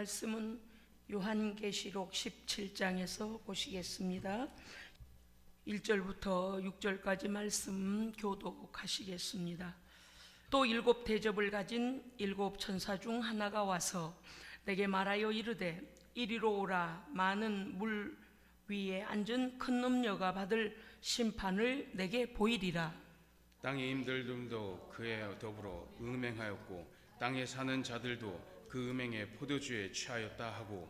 말씀은 요한계시록 17장에서 보시겠습니다. 1절부터 6절까지 말씀 교독하시겠습니다. 또 7 대접을 가진 7 천사 중 하나가 와서 내게 말하여 이르되 이리로 오라. 많은 물 위에 앉은 큰 음녀가 받을 심판을 내게 보이리라. 땅의 임들들도 그에 더불어 음행하였고 땅에 사는 자들도 그 음행의 포도주에 취하였다 하고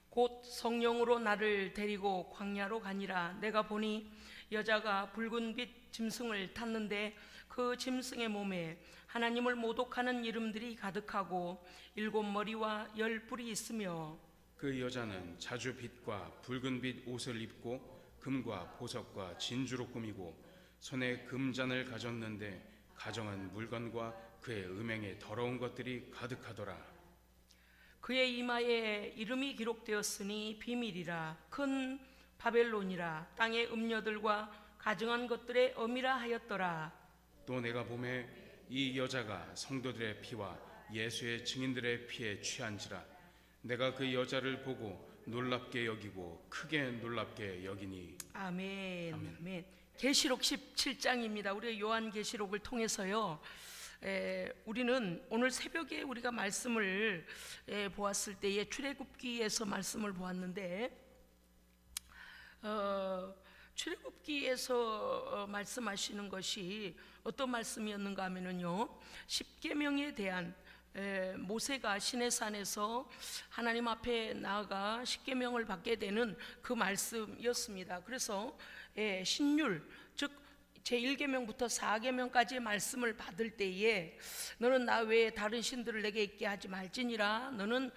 곧 성령으로 나를 데리고 광야로 가니라. 내가 보니 여자가 붉은 빛 짐승을 탔는데 그 짐승의 몸에 하나님을 모독하는 이름들이 가득하고 7 머리와 10 뿔이 있으며 그 여자는 자주 빛과 붉은 빛 옷을 입고 금과 보석과 진주로 꾸미고 손에 금잔을 가졌는데 가정한 물건과 그의 음행의 더러운 것들이 가득하더라. 그의 이마에 이름이 기록되었으니 비밀이라 큰 바벨론이라 땅의 음녀들과 가증한 것들의 엄이라 하였더라. 또 내가 보매 이 여자가 성도들의 피와 예수의 증인들의 피에 취한지라. 내가 그 여자를 보고 놀랍게 여기고 크게 놀랍게 여기니. 아멘. 아멘. 아멘. 계시록 17장입니다. 우리 요한계시록을 통해서요, 우리는 오늘 새벽에 우리가 말씀을 보았을 때에 출애굽기에서 말씀을 보았는데, 출애굽기에서 말씀하시는 것이 어떤 말씀이었는가 하면은요, 십계명에 대한 모세가 시내산에서 하나님 앞에 나아가 십계명을 받게 되는 그 말씀이었습니다. 그래서 신율, 즉 제1계명부터 4계명까지의 말씀을 받을 때에 너는 나 외에 다른 신들을 내게 있게 하지 말지니라. 너는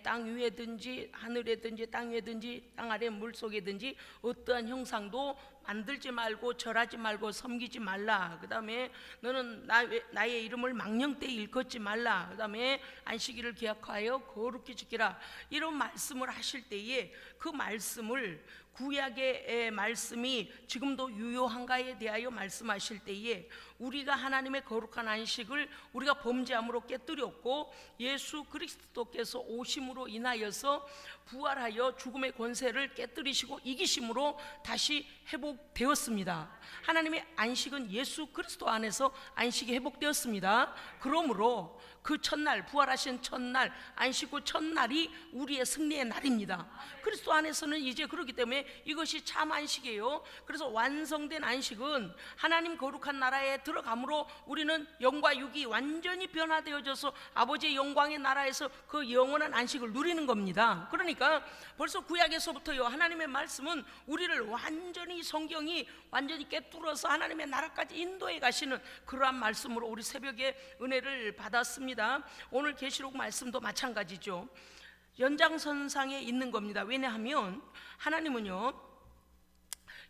땅 위에든지 하늘에든지 땅 위에든지 땅 아래 물속에든지 어떠한 형상도 만들지 말고 절하지 말고 섬기지 말라. 그 다음에 너는 나의 이름을 망령되이 일컫지 말라. 그 다음에 안식일을 기약하여 거룩히 지키라. 이런 말씀을 하실 때에 그 말씀을 구약의 말씀이 지금도 유효한가에 대하여 말씀하실 때에 우리가 하나님의 거룩한 안식을 우리가 범죄함으로 깨뜨렸고 예수 그리스도께서 오심으로 인하여서 부활하여 죽음의 권세를 깨뜨리시고 이기심으로 다시 회복되었습니다. 하나님의 안식은 예수 그리스도 안에서 안식이 회복되었습니다. 그러므로 그 첫날, 부활하신 첫날, 안식 후 첫날이 우리의 승리의 날입니다. 그리스도 안에서는 이제 그렇기 때문에 이것이 참 안식이에요. 그래서 완성된 안식은 하나님 거룩한 나라에 들어감으로 우리는 영과 육이 완전히 변화되어져서 아버지의 영광의 나라에서 그 영원한 안식을 누리는 겁니다. 그러니까 벌써 구약에서부터요, 하나님의 말씀은 우리를 완전히 성경이 완전히 깨뚫어서 하나님의 나라까지 인도해 가시는 그러한 말씀으로 우리 새벽에 은혜를 받았습니다. 오늘 계시록 말씀도 마찬가지죠. 연장선상에 있는 겁니다. 왜냐하면 하나님은요,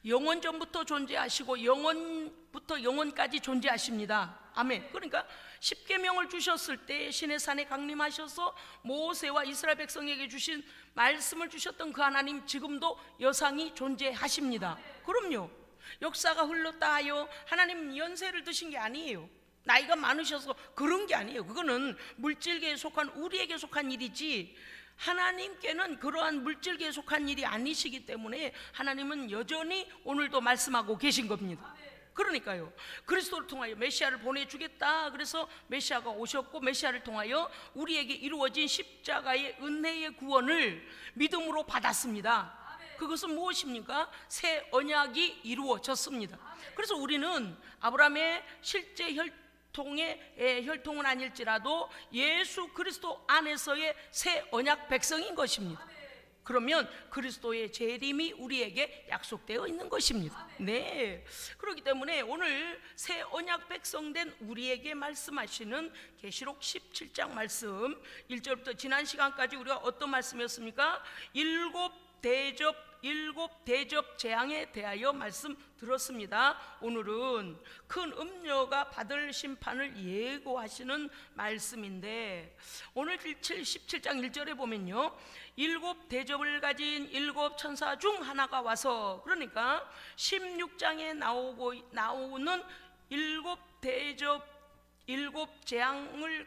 영원 전부터 존재하시고 영원부터 영원까지 존재하십니다. 아멘. 그러니까 십계명을 주셨을 때 시내산에 강림하셔서 모세와 이스라엘 백성에게 주신 말씀을 주셨던 그 하나님 지금도 여상이 존재하십니다. 그럼요. 역사가 흘렀다 하여 하나님 연세를 드신 게 아니에요. 나이가 많으셔서 그런 게 아니에요. 그거는 물질계에 속한 우리에게 속한 일이지 하나님께는 그러한 물질계에 속한 일이 아니시기 때문에 하나님은 여전히 오늘도 말씀하고 계신 겁니다. 그러니까요, 그리스도를 통하여 메시아를 보내주겠다. 그래서 메시아가 오셨고 메시아를 통하여 우리에게 이루어진 십자가의 은혜의 구원을 믿음으로 받았습니다. 그것은 무엇입니까? 새 언약이 이루어졌습니다. 그래서 우리는 아브라함의 실제 혈통은 아닐지라도 예수 그리스도 안에서의 새 언약 백성인 것입니다. 그러면 그리스도의 재림이 우리에게 약속되어 있는 것입니다. 네. 그렇기 때문에 오늘 새 언약 백성된 우리에게 말씀하시는 계시록 17장 말씀 1절부터 지난 시간까지 우리가 어떤 말씀이었습니까? 7 대접 재앙에 대하여 말씀 들었습니다. 오늘은 큰 음녀가 받을 심판을 예고하시는 말씀인데 오늘 17장 1절에 보면요, 7 대접을 가진 7 천사 중 하나가 와서, 그러니까 16장에 나오는 7 대접 7 재앙을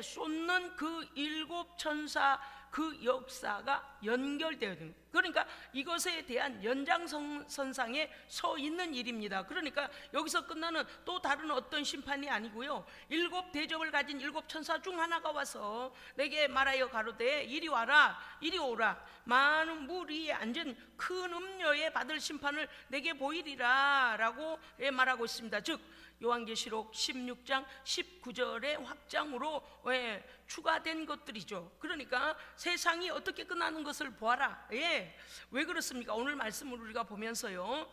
쏟는 그 7 천사 그 역사가 연결되어야 됩니다. 그러니까 이것에 대한 연장선상에 서 있는 일입니다. 그러니까 여기서 끝나는 또 다른 어떤 심판이 아니고요, 7 대접을 가진 7 천사 중 하나가 와서 내게 말하여 가로되 이리 와라, 이리 오라. 많은 물 위에 앉은 큰 음녀에 받을 심판을 내게 보이리라 라고 말하고 있습니다. 즉 요한계시록 16장 19절의 확장으로 추가된 것들이죠. 그러니까 세상이 어떻게 끝나는 것을 보아라. 왜 그렇습니까? 오늘 말씀을 우리가 보면서요,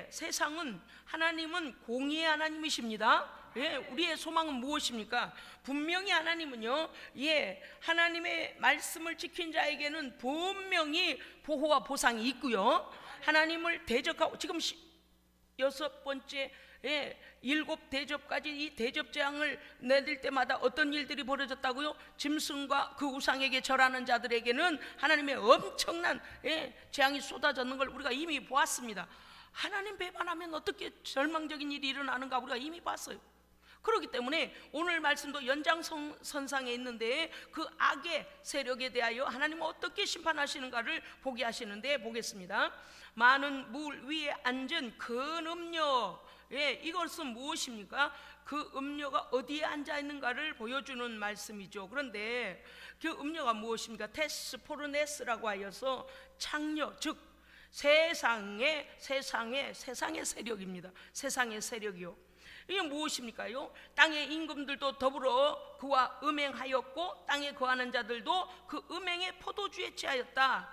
세상은, 하나님은 공의의 하나님이십니다. 우리의 소망은 무엇입니까? 분명히 하나님은요, 하나님의 말씀을 지킨 자에게는 분명히 보호와 보상이 있고요, 하나님을 대적하고, 지금 6번째 7 대접까지 이 대접 재앙을 내릴 때마다 어떤 일들이 벌어졌다고요? 짐승과 그 우상에게 절하는 자들에게는 하나님의 엄청난 재앙이 쏟아졌는 걸 우리가 이미 보았습니다. 하나님 배반하면 어떻게 절망적인 일이 일어나는가 우리가 이미 봤어요. 그렇기 때문에 오늘 말씀도 연장선상에 있는데 그 악의 세력에 대하여 하나님은 어떻게 심판하시는가를 보게 하시는데, 보겠습니다. 많은 물 위에 앉은 큰 음녀, 이것은 무엇입니까? 그 음녀가 어디에 앉아 있는가를 보여주는 말씀이죠. 그런데 그 음녀가 무엇입니까? 테스포르네스라고 하여서 창녀, 즉 세상의 세력입니다. 세상의 세력이요. 이게 무엇입니까요? 땅의 임금들도 더불어 그와 음행하였고 땅에 거하는 자들도 그 음행의 포도주에 취하였다.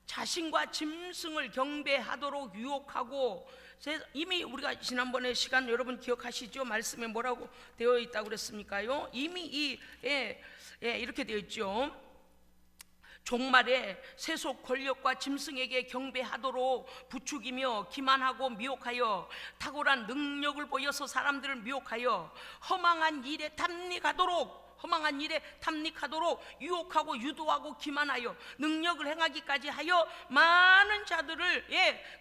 자신과 짐승을 경배하도록 유혹하고, 이미 우리가 지난번에 시간 여러분 기억하시죠? 말씀에 뭐라고 되어 있다고 그랬습니까요? 이미 이렇게 되어 있죠. 종말에 세속 권력과 짐승에게 경배하도록 부추기며 기만하고 미혹하여 탁월한 능력을 보여서 사람들을 미혹하여 허망한 일에 탐닉하도록 유혹하고 유도하고 기만하여 능력을 행하기까지 하여 많은 자들을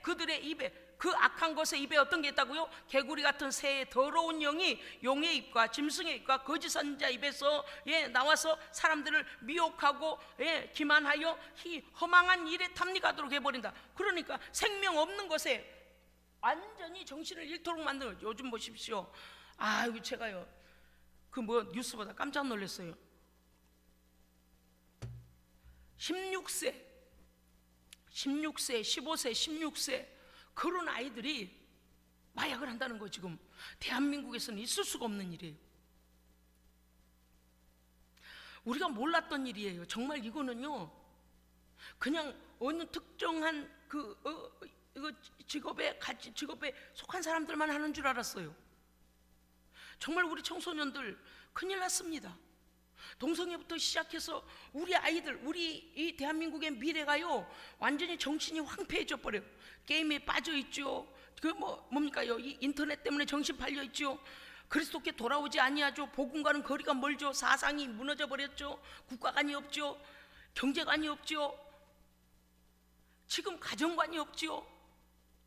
그들의 입에, 그 악한 것의 입에 어떤 게 있다고요? 개구리 같은 새의 더러운 영이 용의 입과 짐승의 입과 거짓 선지자 입에서 나와서 사람들을 미혹하고 기만하여 허망한 일에 탐닉하도록 해버린다. 그러니까 생명 없는 것에 완전히 정신을 잃도록 만드는 거죠. 요즘 보십시오. 이거 제가요, 뉴스보다 깜짝 놀랐어요. 16세, 15세, 16세 그런 아이들이 마약을 한다는 거, 지금 대한민국에서는 있을 수가 없는 일이에요. 우리가 몰랐던 일이에요. 정말 이거는요, 그냥 어느 특정한 직업에 속한 사람들만 하는 줄 알았어요. 정말 우리 청소년들 큰일 났습니다. 동성애부터 시작해서 우리 아이들, 우리 이 대한민국의 미래가요 완전히 정신이 황폐해져 버려요. 게임에 빠져 있죠. 뭡니까요? 이 인터넷 때문에 정신 팔려 있죠. 그리스도께 돌아오지 아니하죠. 복음과는 거리가 멀죠. 사상이 무너져 버렸죠. 국가관이 없죠. 경제관이 없죠. 지금 가정관이 없죠.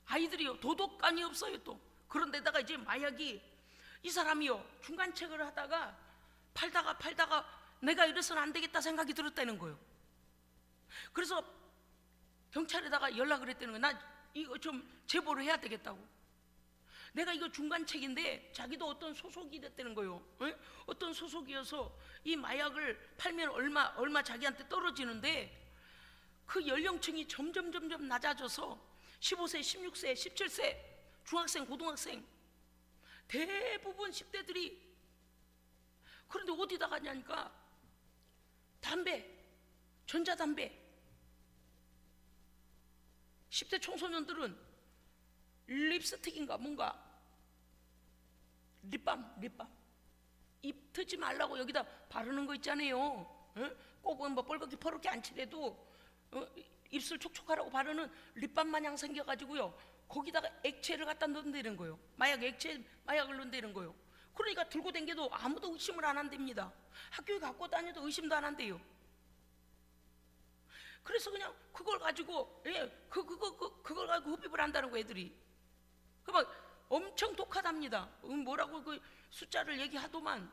아이들이요 도덕관이 없어요. 또 그런데다가 이제 마약이, 이 사람이요 중간책을 하다가 팔다가 내가 이래서는 안 되겠다 생각이 들었다는 거예요. 그래서 경찰에다가 연락을 했다는 거예요. 나 이거 좀 제보를 해야 되겠다고. 내가 이거 중간책인데, 자기도 어떤 소속이 됐다는 거예요. 어떤 소속이어서 이 마약을 팔면 얼마 자기한테 떨어지는데, 그 연령층이 점점 낮아져서 15세, 16세, 17세 중학생, 고등학생 대부분 10대들이, 그런데 어디다 가냐니까 담배, 전자담배. 10대 청소년들은 립스틱인가 뭔가, 립밤 입 트지 말라고 여기다 바르는 거 있잖아요. 꼭 뻘겋게 퍼렇게 안 칠해도 입술 촉촉하라고 바르는 립밤 마냥 생겨가지고요, 거기다가 액체를 갖다 넣는다는 거예요. 마약을 넣는다는 거예요. 그러니까 들고 다녀도 아무도 의심을 안 한답니다. 학교에 갖고 다녀도 의심도 안 한대요. 그래서 그냥 그걸 가지고 그걸 가지고 흡입을 한다는 거, 애들이. 그막 엄청 독하답니다. 뭐라고 그 숫자를 얘기하더만.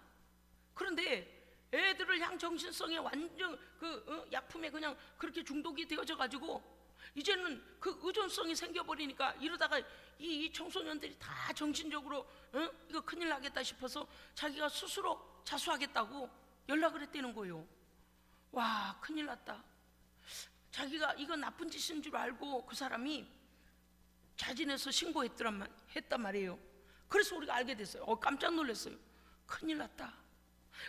그런데 애들을 향 정신성에 완전 약품에 그냥 그렇게 중독이 되어져 가지고 이제는 그 의존성이 생겨버리니까 이러다가 이 청소년들이 다 정신적으로 이거 큰일 나겠다 싶어서 자기가 스스로 자수하겠다고 연락을 했다는 거예요. 와, 큰일 났다. 자기가 이거 나쁜 짓인 줄 알고 그 사람이 자진해서 했단 말이에요. 그래서 우리가 알게 됐어요. 깜짝 놀랐어요. 큰일 났다.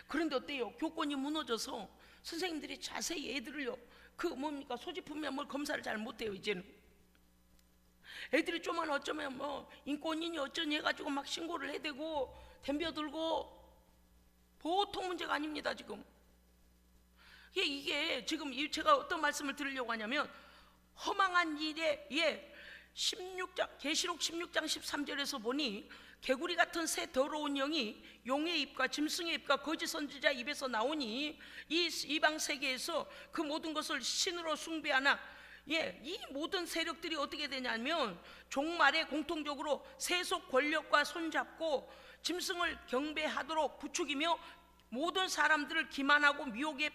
그런데 어때요? 교권이 무너져서 선생님들이 자세히 애들을요, 소지품면 검사를 잘 못해요. 이제는 애들이 좀만 어쩌면 인권이니 어쩌니 해가지고 막 신고를 해대고 덤벼들고 보통 문제가 아닙니다. 지금 이게 지금 제가 어떤 말씀을 드리려고 하냐면, 허망한 일에 계시록 16장 13절에서 보니 개구리 같은 새 더러운 영이 용의 입과 짐승의 입과 거짓 선지자 입에서 나오니 이 이방 세계에서 그 모든 것을 신으로 숭배하나, 이 모든 세력들이 어떻게 되냐면 종말에 공통적으로 세속 권력과 손잡고 짐승을 경배하도록 부추기며 모든 사람들을 기만하고 미혹에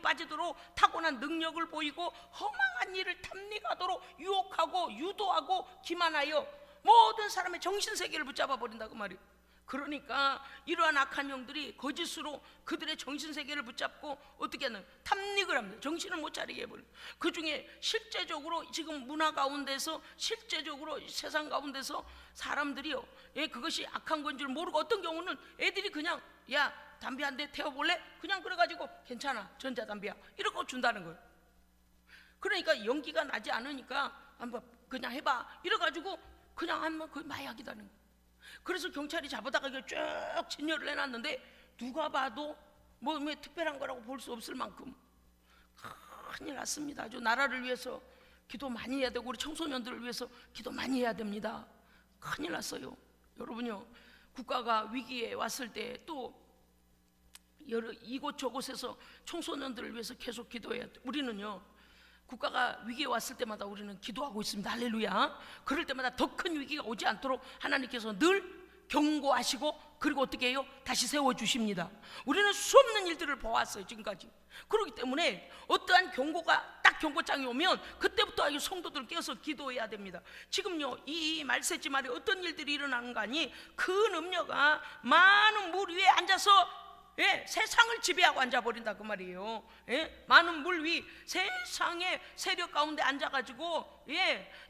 빠지도록 타고난 능력을 보이고 허망한 일을 탐닉하도록 유혹하고 유도하고 기만하여 모든 사람의 정신세계를 붙잡아 버린다 그 말이에요. 그러니까 이러한 악한 영들이 거짓으로 그들의 정신세계를 붙잡고 어떻게 하는 탐닉을 합니다. 정신을 못 차리게 해버려요. 그 중에 실제적으로 지금 문화 가운데서, 실제적으로 세상 가운데서 사람들이요, 그것이 악한 건 줄 모르고 어떤 경우는 애들이 그냥 야, 담배 한 대 태워볼래? 그냥 그래가지고 괜찮아, 전자담배야, 이러고 준다는 거예요. 그러니까 연기가 나지 않으니까 한번 그냥 해봐 이래가지고 그냥 하면 그 마약이다는 거예요. 그래서 경찰이 잡아다가 쭉 진열을 해놨는데 누가 봐도 뭐 특별한 거라고 볼 수 없을 만큼 큰일 났습니다. 아주 나라를 위해서 기도 많이 해야 되고 우리 청소년들을 위해서 기도 많이 해야 됩니다. 큰일 났어요. 여러분요, 국가가 위기에 왔을 때 또 이곳저곳에서 청소년들을 위해서 계속 기도해야 돼. 우리는요, 국가가 위기에 왔을 때마다 우리는 기도하고 있습니다. 할렐루야. 그럴 때마다 더 큰 위기가 오지 않도록 하나님께서 늘 경고하시고, 그리고 어떻게 해요? 다시 세워주십니다. 우리는 수없는 일들을 보았어요, 지금까지. 그렇기 때문에 어떠한 경고가 딱 경고장이 오면 그때부터 이 성도들 깨어서 기도해야 됩니다. 지금요, 이 말세지 말에 어떤 일들이 일어나는 거 아니? 큰 음녀가 많은 물 위에 앉아서 세상을 지배하고 앉아버린다 그 말이에요. 많은 물 위 세상의 세력 가운데 앉아가지고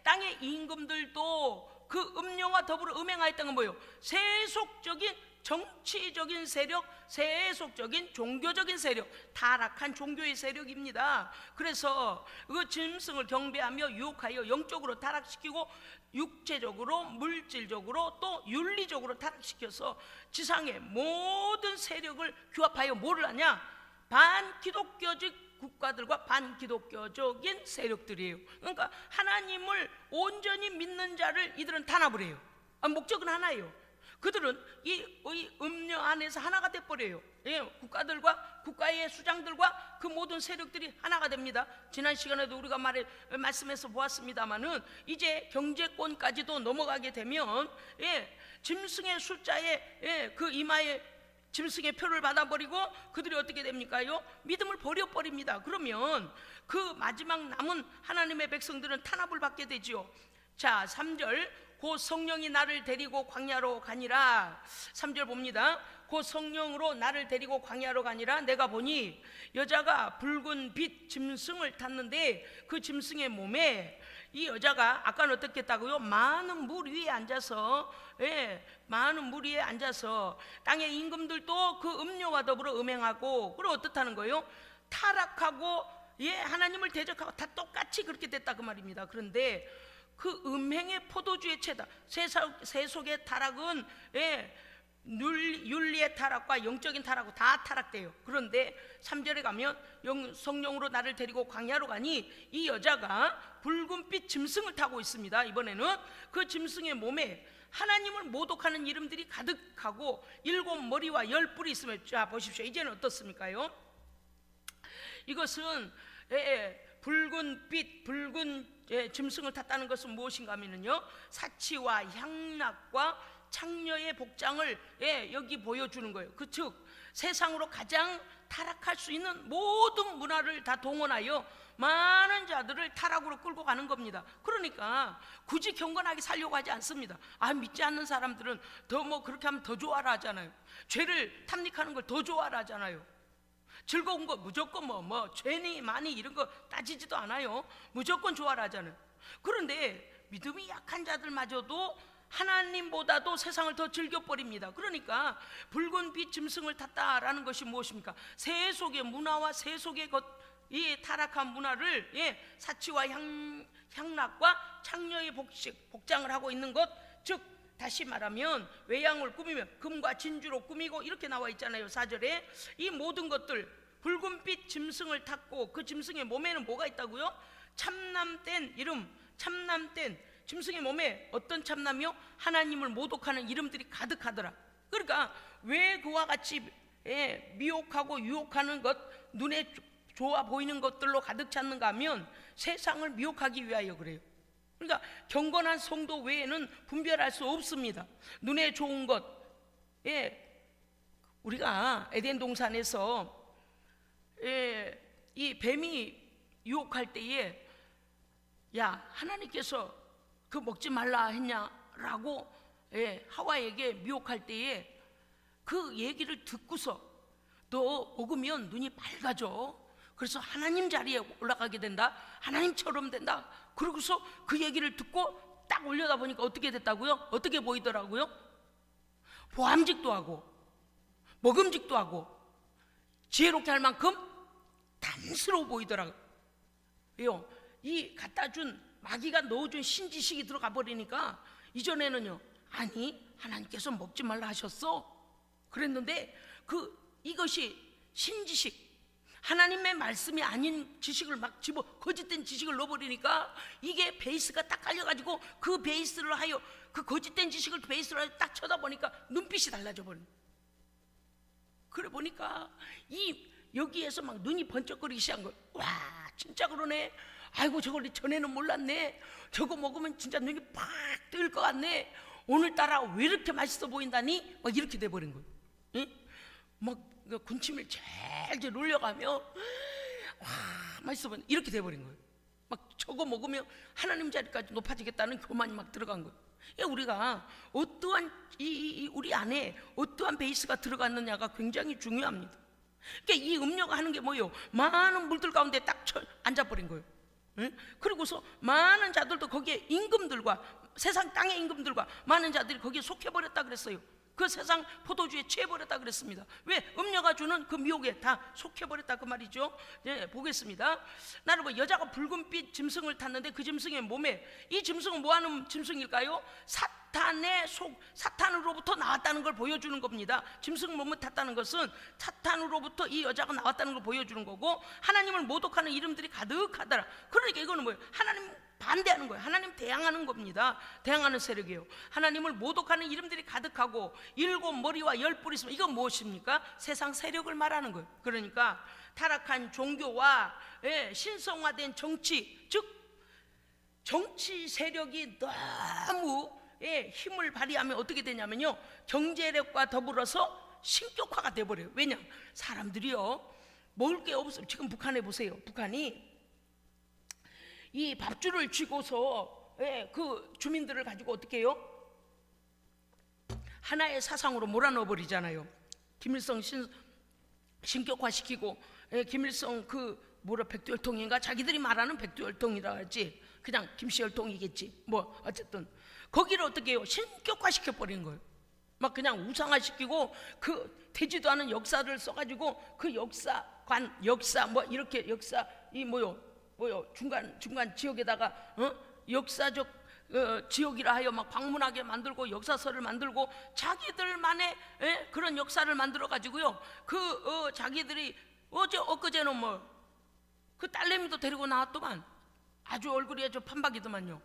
땅의 임금들도 그 음녀와 더불어 음행하였던 건 뭐예요? 세속적인 정치적인 세력, 세속적인 종교적인 세력, 타락한 종교의 세력입니다. 그래서 그 짐승을 경배하며 유혹하여 영적으로 타락시키고 육체적으로, 물질적으로, 또 윤리적으로 타락시켜서 지상의 모든 세력을 규합하여 뭐를 하냐? 반기독교적 국가들과 반기독교적인 세력들이에요. 그러니까 하나님을 온전히 믿는 자를 이들은 탄압을 해요. 목적은 하나예요. 그들은 이 음녀 안에서 하나가 돼버려요. 국가들과 국가의 수장들과 그 모든 세력들이 하나가 됩니다. 지난 시간에도 우리가 말씀해서 보았습니다마는 이제 경제권까지도 넘어가게 되면 짐승의 숫자에 그 이마에 짐승의 표를 받아버리고 그들이 어떻게 됩니까요? 믿음을 버려버립니다. 그러면 그 마지막 남은 하나님의 백성들은 탄압을 받게 되지요. 자, 3절, 곧 성령이 나를 데리고 광야로 가니라. 3절 봅니다. 곧 성령으로 나를 데리고 광야로 가니라. 내가 보니 여자가 붉은 빛 짐승을 탔는데 그 짐승의 몸에, 이 여자가 아까는 어떻게 했다고요? 많은 물 위에 앉아서, 많은 물 위에 앉아서 땅의 임금들도 그 음료와 더불어 음행하고, 그리고 어떻다는 거예요? 타락하고 하나님을 대적하고 다 똑같이 그렇게 됐다 그 말입니다. 그런데 그 음행의 포도주의 채다. 세속의 타락은 윤리의 타락과 영적인 타락과 다 타락돼요. 그런데 3절에 가면 성령으로 나를 데리고 광야로 가니 이 여자가 붉은빛 짐승을 타고 있습니다. 이번에는 그 짐승의 몸에 하나님을 모독하는 이름들이 가득하고 7머리와 10뿔이 있으면, 자 보십시오. 이제는 어떻습니까요? 이것은 붉은 짐승을 탔다는 것은 무엇인가 하면요, 사치와 향락과 창녀의 복장을 여기 보여주는 거예요. 즉 세상으로 가장 타락할 수 있는 모든 문화를 다 동원하여 많은 자들을 타락으로 끌고 가는 겁니다. 그러니까 굳이 경건하게 살려고 하지 않습니다. 믿지 않는 사람들은 더 뭐 그렇게 하면 더 좋아라 하잖아요. 죄를 탐닉하는 걸 더 좋아라 하잖아요. 즐거운 거 무조건 뭐 죄니 많이 이런 거 따지지도 않아요. 무조건 좋아라 하잖아요. 그런데 믿음이 약한 자들마저도 하나님보다도 세상을 더 즐겨버립니다. 그러니까 붉은 빛 짐승을 탔다라는 것이 무엇입니까? 세속의 문화와 세속의 이 타락한 문화를 사치와 향락과 창녀의 복장을 하고 있는 것, 즉 다시 말하면 외양을 꾸미며 금과 진주로 꾸미고 이렇게 나와 있잖아요. 4절에 이 모든 것들 붉은빛 짐승을 탔고 그 짐승의 몸에는 뭐가 있다고요? 참남된 이름, 참남된 짐승의 몸에 어떤 참남이요? 하나님을 모독하는 이름들이 가득하더라. 그러니까 왜 그와 같이 미혹하고 유혹하는 것, 눈에 좋아 보이는 것들로 가득 찼는가 하면 세상을 미혹하기 위하여 그래요. 그러니까 경건한 성도 외에는 분별할 수 없습니다. 눈에 좋은 것, 우리가 에덴 동산에서 이 뱀이 유혹할 때에 하나님께서 그 먹지 말라 했냐라고 하와에게 미혹할 때에 그 얘기를 듣고서 너 먹으면 눈이 밝아져. 그래서 하나님 자리에 올라가게 된다. 하나님처럼 된다. 그러고서 그 얘기를 듣고 딱 올려다 보니까 어떻게 됐다고요? 어떻게 보이더라고요? 보암직도 하고 먹음직도 하고 지혜롭게 할 만큼 단스러워 보이더라고요. 이 갖다 준 마귀가 넣어준 신지식이 들어가 버리니까 이전에는요, 하나님께서 먹지 말라 하셨어 그랬는데 이것이 신지식, 하나님의 말씀이 아닌 지식을 막 거짓된 지식을 넣어버리니까 이게 베이스가 딱 깔려가지고 그 베이스를 하여 그 거짓된 지식을 베이스로 하여 딱 쳐다보니까 눈빛이 달라져 버린. 그래 보니까 여기에서 막 눈이 번쩍거리기 시작한 거예요. 와, 진짜 그러네. 아이고, 저걸 전에는 몰랐네. 저거 먹으면 진짜 눈이 팍 뜨일 것 같네. 오늘따라 왜 이렇게 맛있어 보인다니? 막 이렇게 돼버린 거예요. 막 군침을 제일 올려가며 와, 맛있어 보인다 이렇게 돼버린 거예요. 막 저거 먹으면 하나님 자리까지 높아지겠다는 교만이 막 들어간 거예요. 우리가 어떠한 우리 안에 어떠한 베이스가 들어갔느냐가 굉장히 중요합니다. 그러니까 이 음료가 하는 게 뭐예요? 많은 물들 가운데 딱 앉아버린 거예요. 그리고서 많은 자들도 거기에 임금들과 세상 땅의 임금들과 많은 자들이 거기에 속해버렸다 그랬어요. 그 세상 포도주에 취해버렸다 그랬습니다. 왜? 음료가 주는 그 미혹에 다 속해버렸다 그 말이죠. 보겠습니다. 나는 여자가 붉은빛 짐승을 탔는데 그 짐승의 몸에, 이 짐승은 뭐하는 짐승일까요? 사탄으로부터 나왔다는 걸 보여주는 겁니다. 짐승 몸을 탔다는 것은 사탄으로부터 이 여자가 나왔다는 걸 보여주는 거고, 하나님을 모독하는 이름들이 가득하더라. 그러니까 이거는 뭐예요? 하나님 반대하는 거예요. 하나님 대항하는 겁니다. 대항하는 세력이에요. 하나님을 모독하는 이름들이 가득하고 7머리와 10뿔이 있으면 이건 무엇입니까? 세상 세력을 말하는 거예요. 그러니까 타락한 종교와 신성화된 정치, 즉 정치 세력이 너무 힘을 발휘하면 어떻게 되냐면요, 경제력과 더불어서 신격화가 돼버려요. 왜냐? 사람들이요, 먹을 게 없어요. 지금 북한에 보세요. 북한이 이 밥줄을 쥐고서 그 주민들을 가지고 어떻게 해요? 하나의 사상으로 몰아넣어버리잖아요. 김일성 신격화시키고, 김일성 백두혈통인가? 자기들이 말하는 백두혈통이라 하지, 그냥 김씨혈통이겠지. 뭐 어쨌든 거기를 어떻게 해요? 신격화시켜버리는 거예요. 막 그냥 우상화시키고 그 되지도 않은 역사를 써가지고 그 역사 뭐 이렇게 역사 중간 지역에다가 역사적 지역이라 하여 막 방문하게 만들고 역사서를 만들고 자기들만의 그런 역사를 만들어 가지고요. 자기들이 엊그제는 그 딸내미도 데리고 나왔더만, 아주 얼굴이 아주 판박이더만요.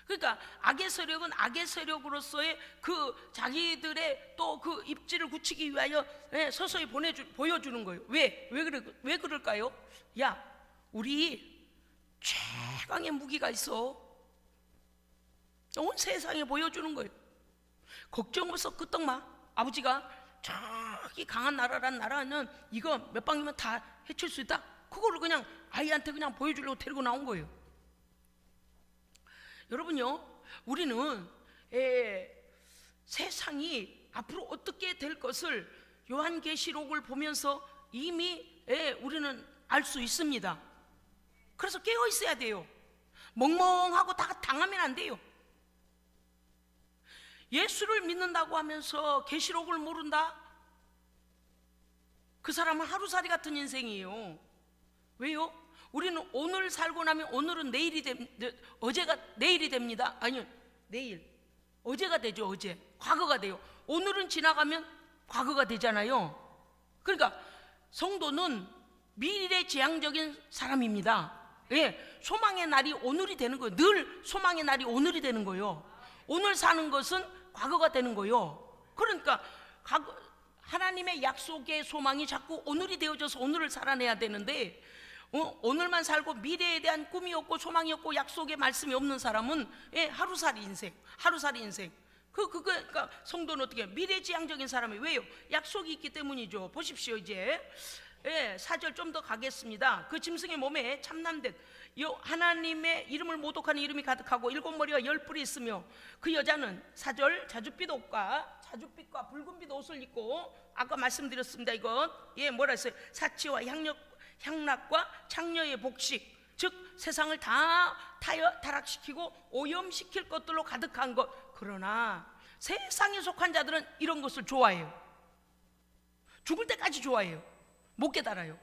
그러니까 악의 세력은 악의 세력으로서의 그 자기들의 또 그 입지를 굳히기 위하여 서서히 보여주는 거예요. 왜 그럴까요? 우리 최강의 무기가 있어. 온 세상에 보여주는 거예요. 걱정 없어, 끄떡마. 아버지가 저기 강한 나라란 나라는 이거 몇 방이면 다 해칠 수 있다. 그거를 그냥 아이한테 그냥 보여주려고 데리고 나온 거예요. 여러분요, 우리는 세상이 앞으로 어떻게 될 것을 요한계시록을 보면서 이미 우리는 알 수 있습니다. 그래서 깨어 있어야 돼요. 멍멍하고 다 당하면 안 돼요. 예수를 믿는다고 하면서 계시록을 모른다? 그 사람은 하루살이 같은 인생이에요. 왜요? 우리는 오늘 살고 나면 오늘은 어제가 내일이 됩니다. 아니요, 내일 어제가 되죠. 어제 과거가 돼요. 오늘은 지나가면 과거가 되잖아요. 그러니까 성도는 미래지향적인 사람입니다. 소망의 날이 오늘이 되는 거예요. 늘 소망의 날이 오늘이 되는 거예요. 오늘 사는 것은 과거가 되는 거예요. 그러니까 하나님의 약속의 소망이 자꾸 오늘이 되어져서 오늘을 살아내야 되는데, 오늘만 살고 미래에 대한 꿈이 없고 소망이 없고 약속의 말씀이 없는 사람은 하루살이 인생. 그러니까 성도는 어떻게 미래지향적인 사람이 왜요? 약속이 있기 때문이죠. 보십시오. 이제 4절 좀 더 가겠습니다. 그 짐승의 몸에 참남된 하나님의 이름을 모독하는 이름이 가득하고 7머리와 10뿔이 있으며, 그 여자는 4절 자줏빛과 붉은빛 옷을 입고, 아까 말씀드렸습니다. 이건 뭐라 했어요? 사치와 향락과 창녀의 복식, 즉 세상을 다 타락시키고 오염시킬 것들로 가득한 것. 그러나 세상에 속한 자들은 이런 것을 좋아해요. 죽을 때까지 좋아해요. 못 깨달아요.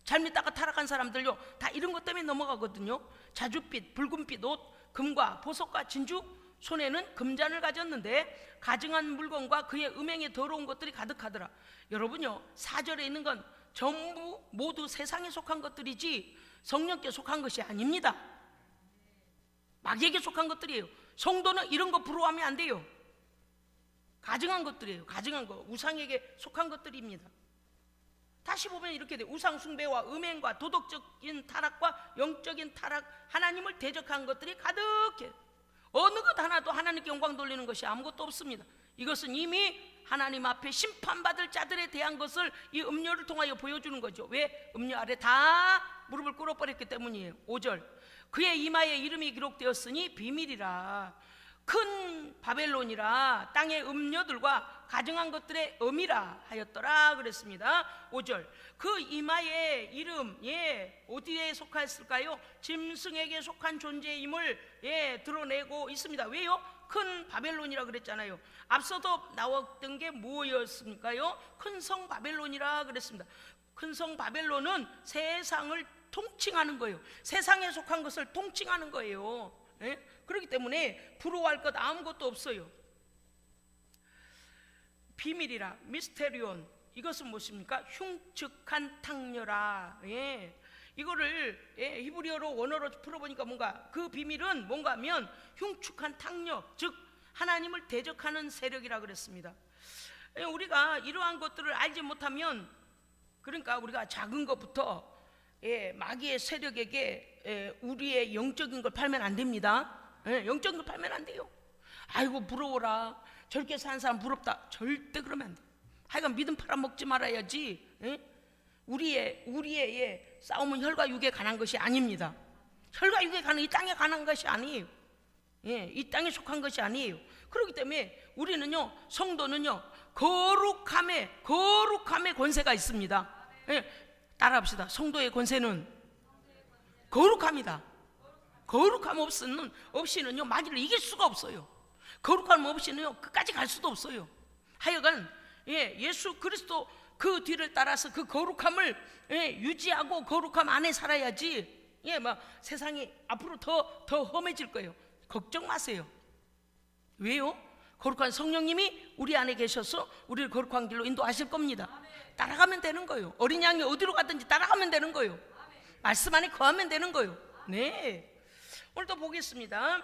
잘 믿다가 타락한 사람들요, 다 이런 것 때문에 넘어가거든요. 자줏빛, 붉은빛 옷, 금과 보석과 진주, 손에는 금잔을 가졌는데 가증한 물건과 그의 음행에 더러운 것들이 가득하더라. 여러분요, 4절에 있는 건 전부 모두 세상에 속한 것들이지 성령께 속한 것이 아닙니다. 마귀에게 속한 것들이에요. 성도는 이런 거 부러워하면 안 돼요. 가증한 것들이에요. 가증한 거, 우상에게 속한 것들입니다. 다시 보면 이렇게 돼. 우상 숭배와 음행과 도덕적인 타락과 영적인 타락, 하나님을 대적한 것들이 가득해. 어느 것 하나도 하나님께 영광 돌리는 것이 아무것도 없습니다. 이것은 이미 하나님 앞에 심판받을 자들에 대한 것을 이 음료를 통하여 보여주는 거죠. 왜? 음료 아래 다 무릎을 꿇어버렸기 때문이에요. 5절, 그의 이마에 이름이 기록되었으니 비밀이라, 큰 바벨론이라, 땅의 음녀들과 가증한 것들의 음이라 하였더라 그랬습니다. 5절, 그 이마의 이름 어디에 속하였을까요? 짐승에게 속한 존재임을 드러내고 있습니다. 왜요? 큰 바벨론이라 그랬잖아요. 앞서도 나왔던 게 무엇이었습니까요? 큰 성 바벨론이라 그랬습니다. 큰 성 바벨론은 세상을 통칭하는 거예요. 세상에 속한 것을 통칭하는 거예요. 그렇기 때문에 부러워할 것 아무것도 없어요. 비밀이라, 미스테리온, 이것은 무엇입니까? 흉측한 탕녀라. 이거를 히브리어로 원어로 풀어보니까 뭔가 그 비밀은 뭔가 하면 흉측한 탕녀, 즉 하나님을 대적하는 세력이라 그랬습니다. 우리가 이러한 것들을 알지 못하면, 그러니까 우리가 작은 것부터 마귀의 세력에게 우리의 영적인 걸 팔면 안 됩니다. 영적인 걸 팔면 안 돼요. 아이고 부러워라, 저렇게 사는 사람 부럽다, 절대 그러면 안 돼. 하여간 믿음 팔아먹지 말아야지. 우리의 싸움은 혈과 육에 관한 것이 아닙니다. 혈과 육에 관한, 이 땅에 관한 것이 아니에요. 이 땅에 속한 것이 아니에요. 그렇기 때문에 우리는요, 성도는요, 거룩함의 권세가 있습니다. 따라합시다. 성도의 권세는 거룩함이다. 거룩함 없이는요 마귀를 이길 수가 없어요. 거룩함 없이는요 끝까지 갈 수도 없어요. 하여간 예수 그리스도 그 뒤를 따라서 그 거룩함을 유지하고 거룩함 안에 살아야지 세상이 앞으로 더 험해질 거예요. 걱정 마세요. 왜요? 거룩한 성령님이 우리 안에 계셔서 우리를 거룩한 길로 인도하실 겁니다. 따라가면 되는 거예요. 어린 양이 어디로 가든지 따라가면 되는 거예요. 말씀 안에 거하면 되는 거예요. 네. 오늘 또 보겠습니다.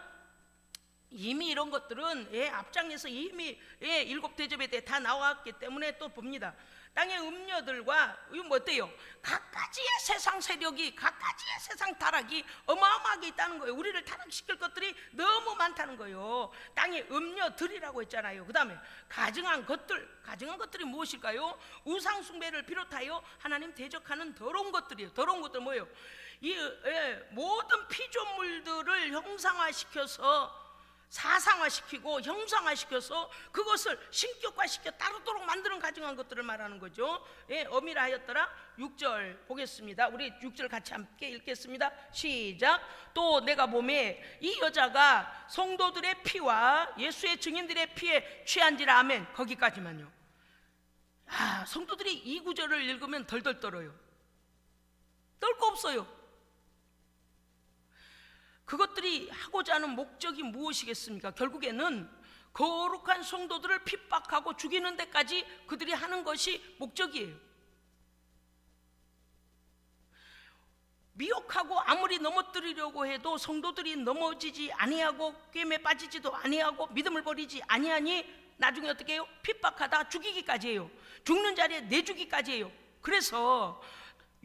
이미 이런 것들은 앞장에서 이미 7 대접에 대해 다 나왔기 때문에 또 봅니다. 땅의 음녀들과 이거 뭐 어때요? 각가지의 세상 세력이, 각가지의 세상 타락이 어마어마하게 있다는 거예요. 우리를 타락시킬 것들이 너무 많다는 거예요. 땅의 음녀들이라고 했잖아요. 그 다음에 가증한 것들이 무엇일까요? 우상 숭배를 비롯하여 하나님 대적하는 더러운 것들이에요. 더러운 것들 뭐예요? 이 모든 피조물들을 형상화시켜서, 사상화시키고 형상화시켜서 그것을 신격화시켜 따르도록 만드는 가증한 것들을 말하는 거죠. 어미라 하였더라. 6절 보겠습니다. 우리 6절 같이 함께 읽겠습니다. 시작. 또 내가 보매 이 여자가 성도들의 피와 예수의 증인들의 피에 취한지라. 아멘. 거기까지만요. 성도들이 이 구절을 읽으면 덜덜 떨어요. 떨 거 없어요. 그것들이 하고자 하는 목적이 무엇이겠습니까? 결국에는 거룩한 성도들을 핍박하고 죽이는 데까지 그들이 하는 것이 목적이에요. 미혹하고 아무리 넘어뜨리려고 해도 성도들이 넘어지지 아니하고 꿰매 빠지지도 아니하고 믿음을 버리지 아니하니 나중에 어떻게 해요? 핍박하다 죽이기까지 해요. 죽는 자리에 내주기까지 해요. 그래서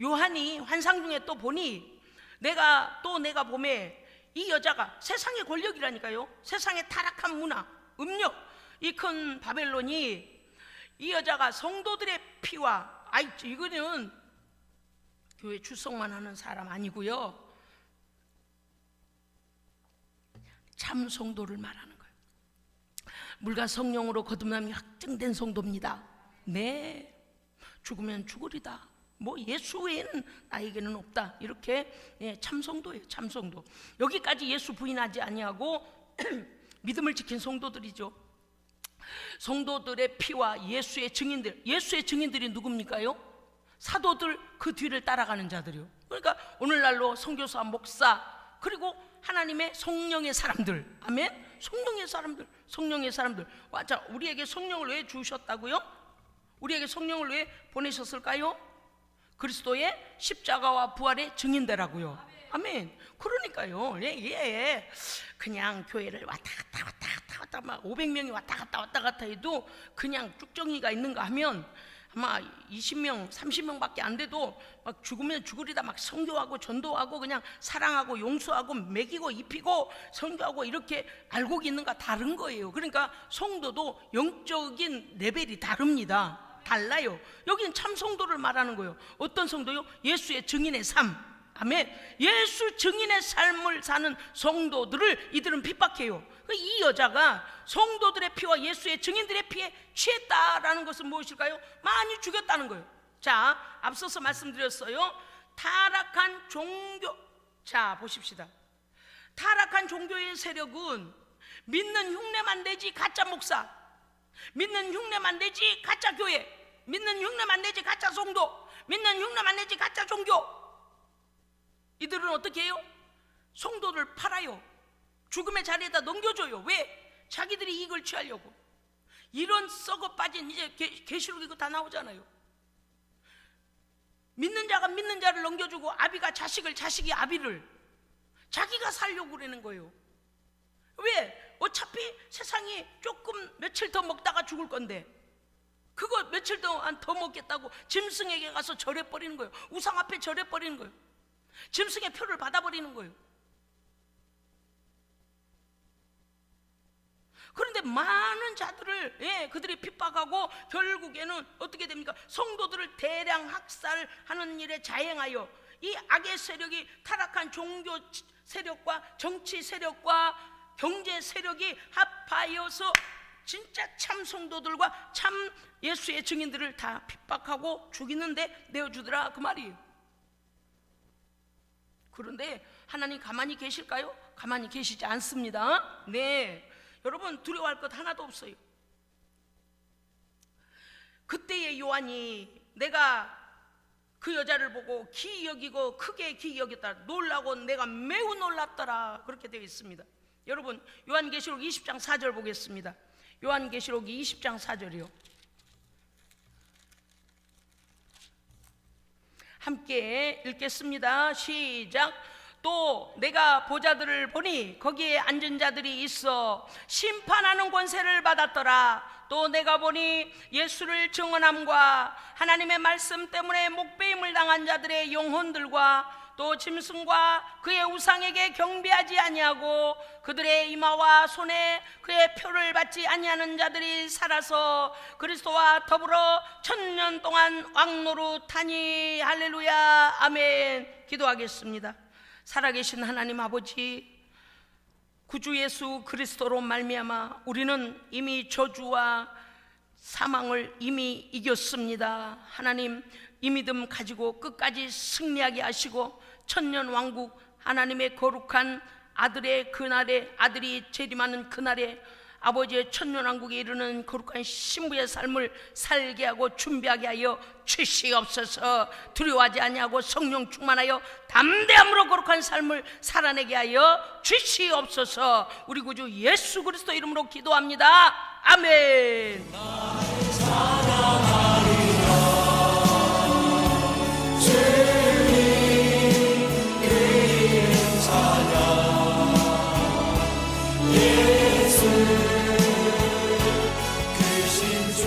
요한이 환상 중에 또 보니 내가 보매 이 여자가, 세상의 권력이라니까요, 세상의 타락한 문화, 음력, 이 큰 바벨론이 이 여자가 성도들의 피와, 이거는 교회 출석만 하는 사람 아니고요, 참 성도를 말하는 거예요. 물과 성령으로 거듭남이 확증된 성도입니다. 네, 죽으면 죽으리다. 뭐 예수 외에는 나에게는 없다. 이렇게 참성도예요. 참성도. 여기까지 예수 부인하지 아니하고 믿음을 지킨 성도들이죠. 성도들의 피와 예수의 증인들. 예수의 증인들이 누굽니까요? 사도들, 그 뒤를 따라가는 자들이요. 그러니까 오늘날로 선교사, 목사, 그리고 하나님의 성령의 사람들. 아멘. 성령의 사람들. 자, 우리에게 성령을 왜 주셨다고요? 우리에게 성령을 왜 보내셨을까요? 그리스도의 십자가와 부활의 증인되라고요. 아멘. 그러니까요. 그냥 교회를 왔다 갔다 막 500명이 왔다 갔다 해도 그냥 쭉 정리가 있는가 하면 아마 20명, 30명밖에 안 돼도 막 죽으면 죽으리다 막 선교하고 전도하고 그냥 사랑하고 용서하고 먹이고 입히고 선교하고 이렇게 알고 있는가 다른 거예요. 그러니까 성도도 영적인 레벨이 다릅니다. 달라요. 여기는 참 성도를 말하는 거예요. 어떤 성도요? 예수의 증인의 삶. 아멘. 예수 증인의 삶을 사는 성도들을 이들은 핍박해요. 이 여자가 성도들의 피와 예수의 증인들의 피에 취했다라는 것은 무엇일까요? 많이 죽였다는 거예요. 자, 앞서서 말씀드렸어요. 타락한 종교. 자, 보십시다. 타락한 종교의 세력은 믿는 흉내만 내지 가짜 목사, 믿는 흉내만 내지 가짜 교회, 믿는 흉내만 내지 가짜 성도, 믿는 흉내만 내지 가짜 종교. 이들은 어떻게 해요? 성도를 팔아요. 죽음의 자리에다 넘겨줘요. 왜? 자기들이 이익을 취하려고. 이런 썩어 빠진, 이제 계시록 이거 다 나오잖아요. 믿는 자가 믿는 자를 넘겨주고 아비가 자식을, 자식이 아비를, 자기가 살려고 그러는 거예요. 왜? 어차피 세상이 조금 며칠 더 먹다가 죽을 건데 그거 며칠 동안 더 먹겠다고 짐승에게 가서 절해버리는 거예요. 우상 앞에 절해버리는 거예요. 짐승의 표를 받아버리는 거예요. 그런데 많은 자들을 그들이 핍박하고 결국에는 어떻게 됩니까? 성도들을 대량 학살하는 일에 자행하여 이 악의 세력이, 타락한 종교 세력과 정치 세력과 경제 세력이 합하여서 진짜 참 성도들과 참 예수의 증인들을 다 핍박하고 죽이는데 내어주더라, 그 말이에요. 그런데 하나님 가만히 계실까요? 가만히 계시지 않습니다. 네, 여러분 두려워할 것 하나도 없어요. 그때의 요한이 내가 그 여자를 보고 기이 여기고 크게 기이 여겼다, 놀라고 내가 매우 놀랐더라, 그렇게 되어 있습니다. 여러분 요한계시록 20장 4절 보겠습니다. 요한계시록 20장 4절이요. 함께 읽겠습니다. 시작. 또 내가 보자들을 보니 거기에 앉은 자들이 있어 심판하는 권세를 받았더라. 또 내가 보니 예수를 증언함과 하나님의 말씀 때문에 목배임을 당한 자들의 영혼들과 또 짐승과 그의 우상에게 경배하지 아니하고 그들의 이마와 손에 그의 표를 받지 아니하는 자들이 살아서 그리스도와 더불어 1000년 동안 왕노릇하니. 할렐루야, 아멘. 기도하겠습니다. 살아계신 하나님 아버지, 구주 예수 그리스도로 말미암아 우리는 이미 저주와 사망을 이미 이겼습니다. 하나님, 이 믿음 가지고 끝까지 승리하게 하시고 1000년 왕국, 하나님의 거룩한 아들의 그날에, 아들이 재림하는 그날에 아버지의 1000년 왕국에 이르는 거룩한 신부의 삶을 살게 하고 준비하게 하여 주시옵소서. 두려워하지 아니하고 성령 충만하여 담대함으로 거룩한 삶을 살아내게 하여 주시옵소서. 우리 구주 예수 그리스도 이름으로 기도합니다. 아멘. 예수 크신 주